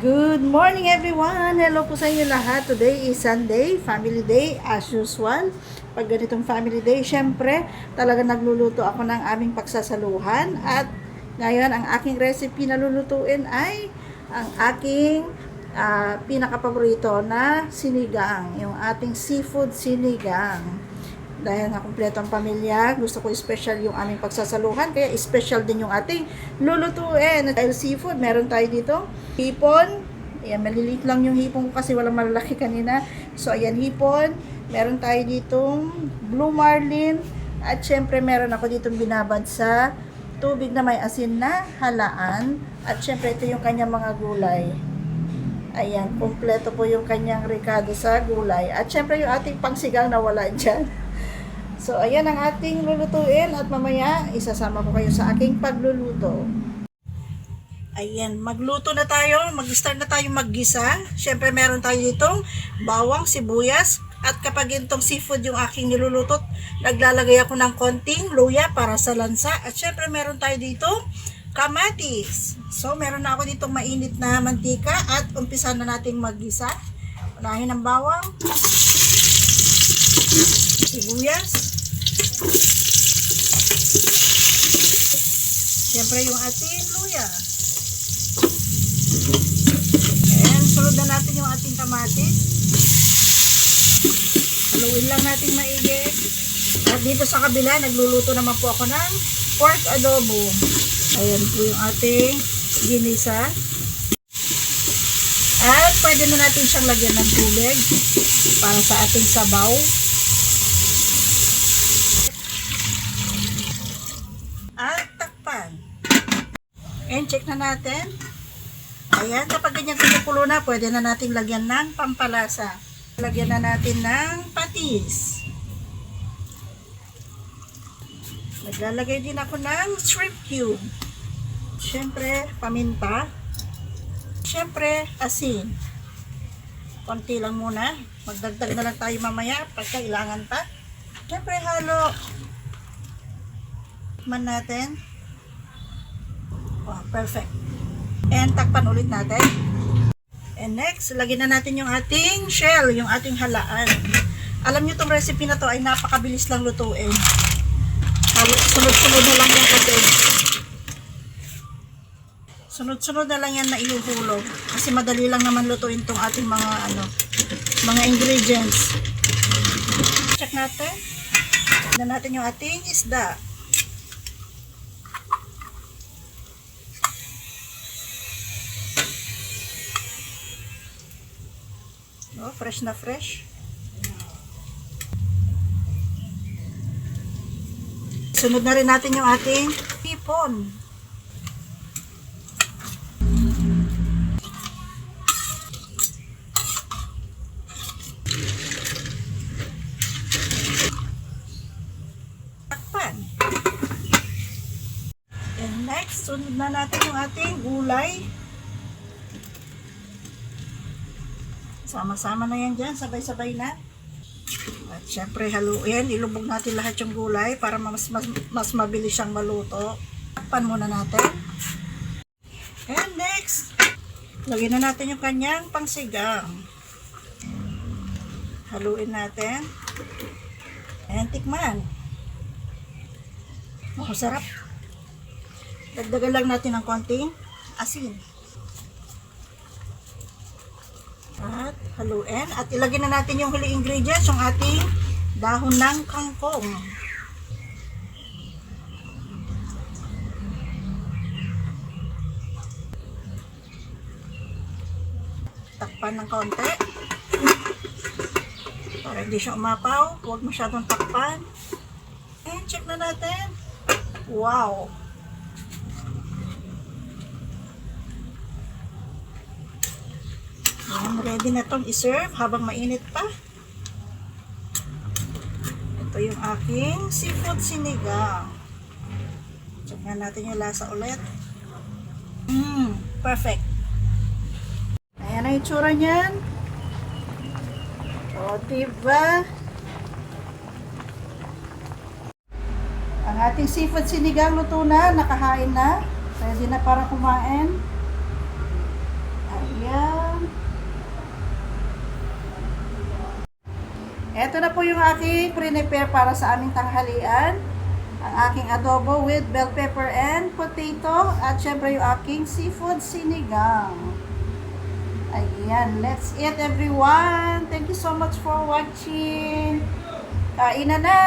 Good morning everyone! Hello po sa inyo lahat. Today is Sunday, family day as usual. Pag ganitong family day, syempre talaga nagluluto ako ng aming pagsasaluhan. At ngayon ang aking recipe na lulutuin ay ang aking pinakapaborito na sinigang. Yung ating seafood sinigang. Dahil nga kumpleto ang pamilya, gusto ko special yung aming pagsasaluhan, kaya special din yung ating lulutuin. Dahil seafood, meron tayo dito hipon. Ayan, maliliit lang yung hipon ko kasi walang malalaki kanina. So, ayan, hipon. Meron tayo ditong blue marlin. At syempre, meron ako ditong binabad sa tubig na may asin na halaan. At syempre, ito yung kanyang mga gulay. Ayan, kumpleto po yung kanyang ricado sa gulay. At syempre, yung ating pangsigang na wala dyan. So, ayan ang ating lulutuin at mamaya isasama ko kayo sa aking pagluluto. Ayan, magluto na tayo. Mag-start na tayo maggisa. Siyempre, meron tayo ditong bawang, sibuyas. At kapag itong seafood yung aking niluluto, naglalagay ako ng konting luya para sa lansa. At siyempre, meron tayo dito kamatis. So, meron na ako ditong mainit na mantika at umpisa na nating maggisa. Unahin ang bawang, sibuyas, siyempre yung ating luya. And sunod na natin yung ating kamatis. Haluin lang natin maigi. At dito sa kabila, nagluluto naman po ako ng pork adobo. Ayan po yung ating ginisa. At pwede na natin siyang lagyan ng tubig para sa ating sabaw. At takpan. And check na natin. Ayan, kapag ganyan kumukulo na, pwede na natin lagyan ng pampalasa. Lagyan na natin ng patis. Naglalagay din ako ng shrimp cube. Siyempre, paminta. Siyempre, asin. Konti lang muna. Magdagdag na lang tayo mamaya pag kailangan pa. Siyempre, halo. Man natin. Oh, perfect. And takpan ulit natin. And next, lagyan na natin yung ating shell, yung ating halaan. Alam nyo itong recipe na to ay napakabilis lang lutuin. Sunod-sunod na lang yan kasi. Sunod-sunod na lang yan na ihuhulog. Kasi madali lang naman lutuin itong ating mga ingredients. Check natin. Tignan natin yung ating isda. Oh, fresh na fresh. Sunod na rin natin yung ating hipon. Takpan. And next, sunod na natin yung ating gulay. Sama-sama na yan dyan, sabay-sabay na. At syempre haluin, ilubog natin lahat yung gulay para mas mabilis siyang maluto. Takpan muna natin. And next, lagyan na natin yung kanyang pangsigang. Haluin natin. And tikman. Oh, sarap. Dagdagan lang natin ng konting asin. At haluin. At ilagay na natin yung huling ingredients, yung ating dahon ng kangkong. Takpan ng konti. Para hindi siya umapaw. Huwag masyadong takpan. And check na natin. Wow! Ayan, ready na itong iserve habang mainit pa. Ito yung aking seafood sinigang. Check na natin yung lasa ulit. Perfect. Ayan ang itsura niyan. O, diba? Ang ating seafood sinigang luto na, nakahain na. Ready na para kumain. Ayan. Ito na po yung aking prepare para sa aming tanghalian. Ang aking adobo with bell pepper and potato. At syempre yung aking seafood sinigang. Ayan, let's eat everyone. Thank you so much for watching. Kain na na!